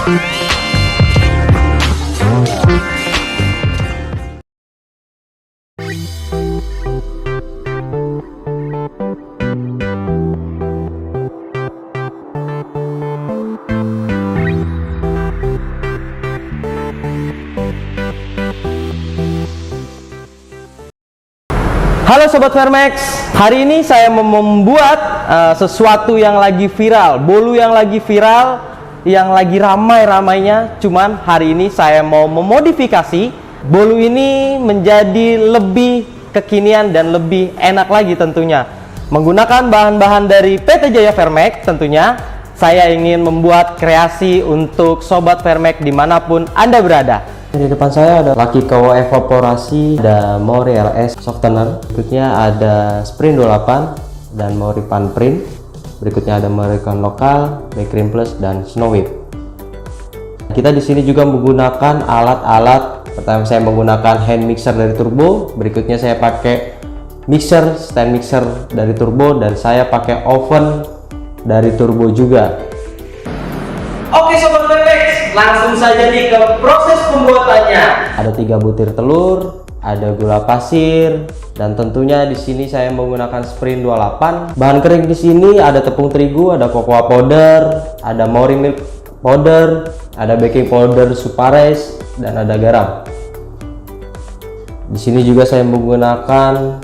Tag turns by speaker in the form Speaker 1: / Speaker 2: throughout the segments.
Speaker 1: Halo Sobat Vermex, hari ini saya mau membuat sesuatu yang lagi viral, bolu yang lagi viral, yang lagi ramai-ramainya. Cuman hari ini saya mau memodifikasi bolu ini menjadi lebih kekinian dan lebih enak lagi tentunya. Menggunakan bahan-bahan dari PT Jaya Vermex tentunya. Saya ingin membuat kreasi untuk Sobat Vermex dimanapun Anda berada. Di depan saya ada Lucky Kowo evaporasi, ada Mori LS softener, berikutnya ada Sprint 28 dan Mori Pan Print, berikutnya ada Moricon lokal, Bakery Plus dan Snow Whip. Kita di sini juga menggunakan alat-alat. Pertama saya menggunakan hand mixer dari Turbo, berikutnya saya pakai mixer, stand mixer dari Turbo, dan saya pakai oven dari Turbo juga. Oke Sobat Vermex, langsung saja nih ke proses pembuatannya. Ada 3 butir telur, ada gula pasir, dan tentunya di sini saya menggunakan Sprint 28. Bahan kering di sini ada tepung terigu, ada cocoa powder, ada Mori milk powder, ada baking powder Suparice, dan ada garam. Di sini juga saya menggunakan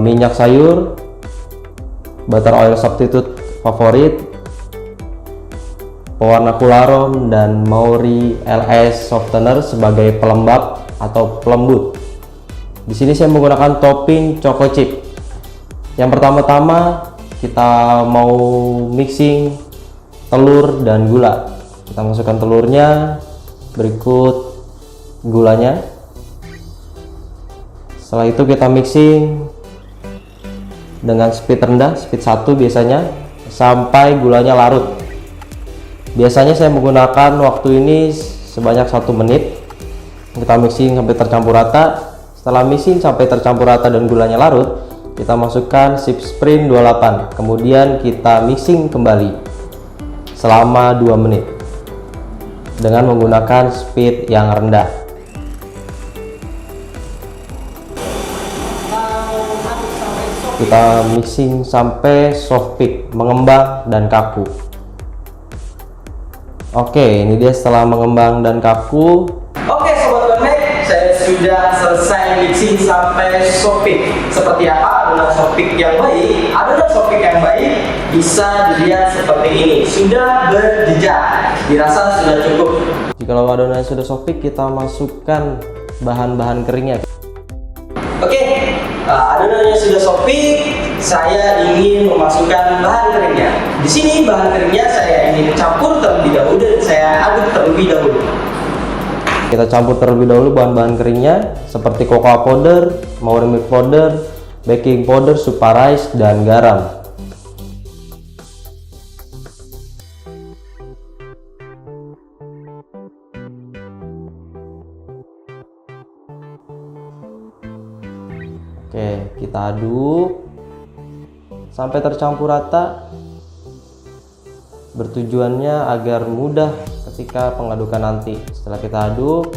Speaker 1: minyak sayur, butter oil substitute favorit, pewarna Coolarom, dan Mori LS softener sebagai pelembab atau pelembut. Di sini saya menggunakan topping choco chip. Yang pertama-tama kita mau mixing telur dan gula. Kita masukkan telurnya, berikut gulanya. Setelah itu kita mixing dengan speed rendah, speed 1 biasanya, sampai gulanya larut. Biasanya saya menggunakan waktu ini sebanyak 1 menit. Kita mixing sampai tercampur rata. Setelah mixing sampai tercampur rata dan gulanya larut, kita masukkan sip Sprint 28. Kemudian kita mixing kembali selama 2 menit dengan menggunakan speed yang rendah. Kita mixing sampai soft peak, mengembang dan kaku. Oke, ini dia setelah mengembang dan kaku. Oke Sobat Vermex, saya sudah selesai mixing sampai soft peak. Seperti apa adonan soft peak yang baik? Adonan soft peak yang baik bisa dilihat seperti ini, sudah berjejak. Dirasa sudah cukup. Jika adonan sudah soft peak, kita masukkan bahan-bahan keringnya. Oke, adonannya sudah soft peak. Saya ingin memasukkan bahan keringnya. Di sini bahan keringnya saya ingin campur terlebih dahulu dan saya aduk terlebih dahulu. Kita campur terlebih dahulu bahan-bahan keringnya seperti cocoa powder, Mori milk powder, baking powder Suparice, dan garam. Oke, kita aduk sampai tercampur rata. Bertujuannya agar mudah ketika pengadukan nanti. Setelah kita aduk,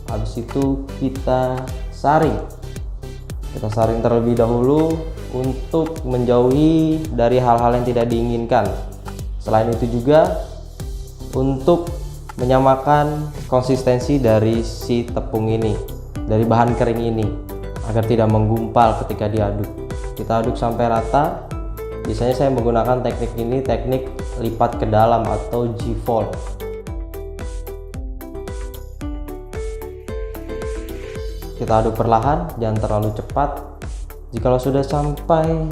Speaker 1: habis itu kita saring. Kita saring terlebih dahulu untuk menjauhi dari hal-hal yang tidak diinginkan. Selain itu juga untuk menyamakan konsistensi dari si tepung ini, dari bahan kering ini, agar tidak menggumpal ketika diaduk. Kita aduk sampai rata. Biasanya saya menggunakan teknik ini, teknik lipat ke dalam atau G-fold. Kita aduk perlahan, jangan terlalu cepat. Jika sudah sampai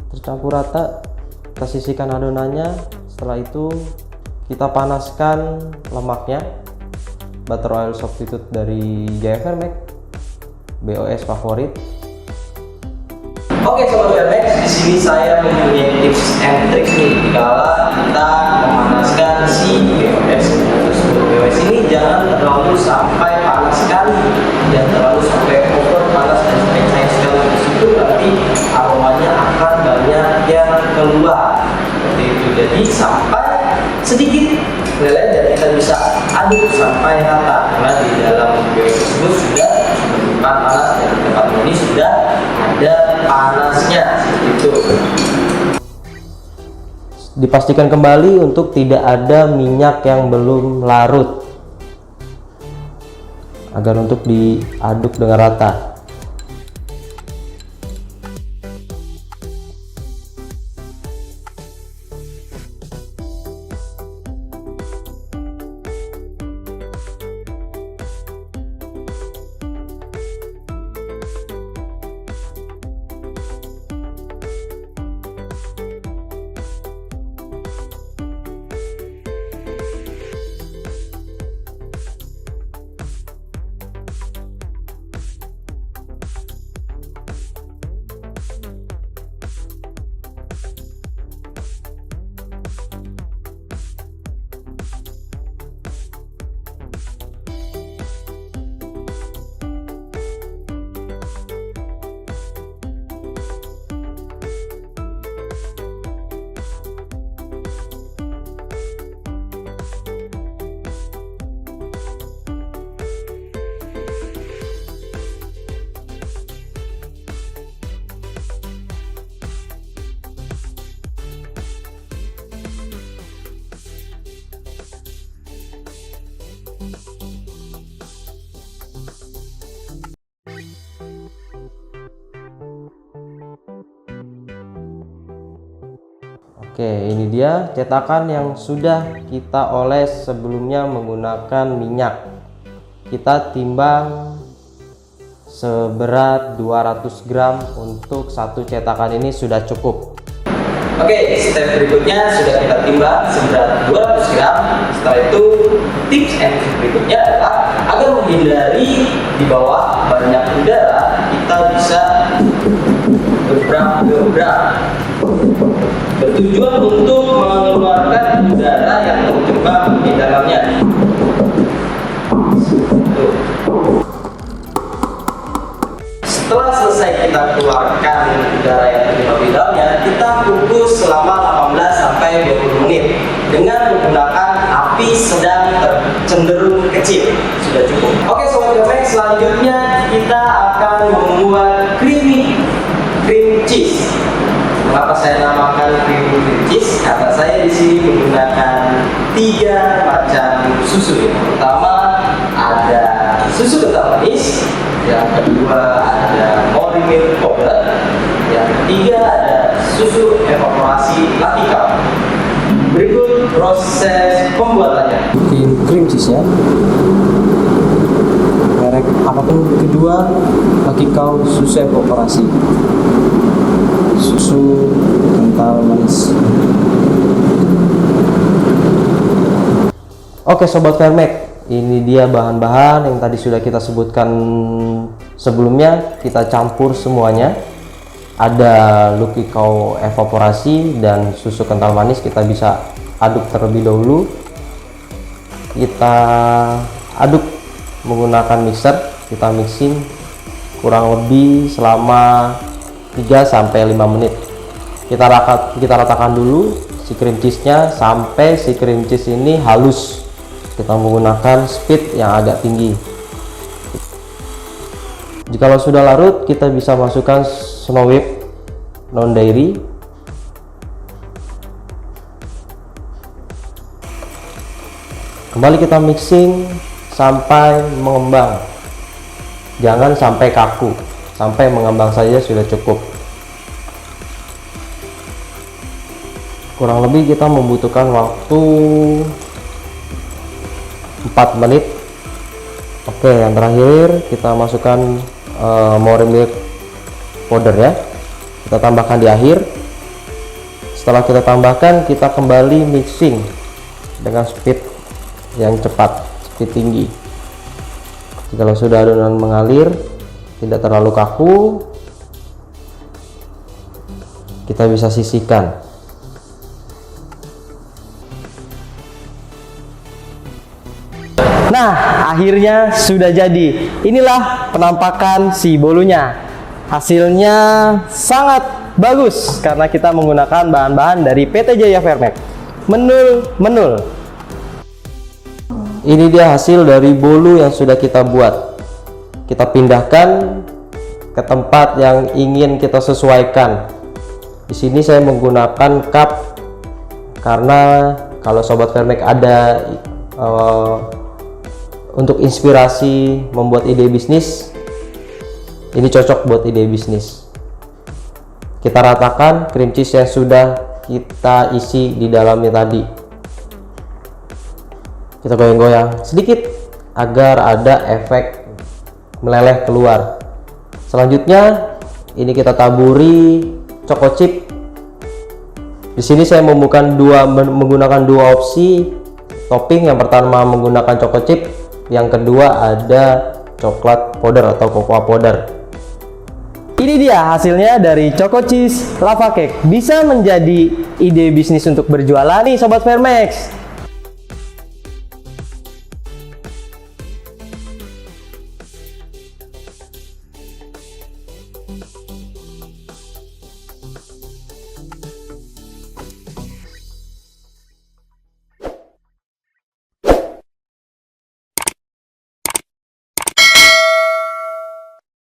Speaker 1: tercampur rata, kita sisihkan adonannya. Setelah itu kita panaskan lemaknya, butter oil substitute dari Jaya Vermex, BOS favorit. Oke Sobat Vermex, di sini saya mempunyai tips and tricks nih kalau kita memanaskan si BOS. Terus BOS ini jangan terlalu sampai panas sekali, jangan terlalu sampai over panas dan sampai cair sekali. Itu nanti aromanya akan banyak yang keluar seperti itu. Jadi sampai sedikit lele dan kita bisa aduk sampai rata, karena di dalam video tersebut sudah menyimpan panas dan di tempat ini sudah ada panasnya seperti itu. Dipastikan kembali untuk tidak ada minyak yang belum larut, agar untuk diaduk dengan rata. Oke, ini dia cetakan yang sudah kita oles sebelumnya menggunakan minyak. Kita timbang seberat 200 gram untuk satu cetakan ini sudah cukup. Oke, step berikutnya sudah kita timbang seberat 200 gram. Setelah itu tips and trick berikutnya adalah agar menghindari di bawah banyak udara, kita bisa gebrak-gebrak, bertujuan untuk mengeluarkan udara yang terjebak di dalamnya. Setelah selesai kita keluarkan udara yang terjebak di dalamnya, kita kukus selama 18 sampai 20 menit dengan menggunakan api sedang cenderung kecil. Sudah cukup. Oke sobat Gamex, selanjutnya kita akan membuat cream cheese. Kenapa saya namakan cream cheese? Karena saya di sini menggunakan 3 macam susu. Yang pertama ada susu kental manis, yang kedua ada mori milk powder, yang ketiga ada susu evaporasi Lucky Cow. Berikut proses pembuatannya. Cream cheese ya, merek apapun. Kedua, Lucky Cow susu evaporasi, susu kental manis. Oke sobat Vermac, ini dia bahan-bahan yang tadi sudah kita sebutkan sebelumnya. Kita campur semuanya. Ada Lucky Cow evaporasi dan susu kental manis. Kita bisa aduk terlebih dahulu. Kita aduk menggunakan mixer. Kita mixing kurang lebih selama 3-5 menit. Kita ratakan dulu si cream cheese-nya sampai si cream cheese ini halus. Kita menggunakan speed yang agak tinggi. Jikalau sudah larut, kita bisa masukkan Snow Whip non dairy. Kembali kita mixing sampai mengembang. Jangan sampai kaku, sampai mengembang saja sudah cukup. Kurang lebih kita membutuhkan waktu 4 menit. Oke, yang terakhir kita masukkan mori milk powder ya. Kita tambahkan di akhir. Setelah kita tambahkan, kita kembali mixing dengan speed yang cepat, speed tinggi. Kalau sudah adonan mengalir, tidak terlalu kaku, kita bisa sisihkan. Nah, akhirnya sudah jadi. Inilah penampakan si bolunya. Hasilnya sangat bagus karena kita menggunakan bahan-bahan dari PT Jaya Vermac. Menul. Ini dia hasil dari bolu yang sudah kita buat. Kita pindahkan ke tempat yang ingin kita sesuaikan. Di sini saya menggunakan cup karena kalau Sobat Fairmax ada untuk inspirasi membuat ide bisnis, ini cocok buat ide bisnis. Kita ratakan cream cheese yang sudah kita isi di dalamnya tadi. Kita goyang-goyang sedikit agar ada efek meleleh keluar. Selanjutnya ini kita taburi choco chip. Di sini saya menggunakan dua opsi topping. Yang pertama menggunakan choco chip, yang kedua ada coklat powder atau cocoa powder. Ini dia hasilnya dari Choco Cheese Lava Cake. Bisa menjadi ide bisnis untuk berjualan nih Sobat Fairmax.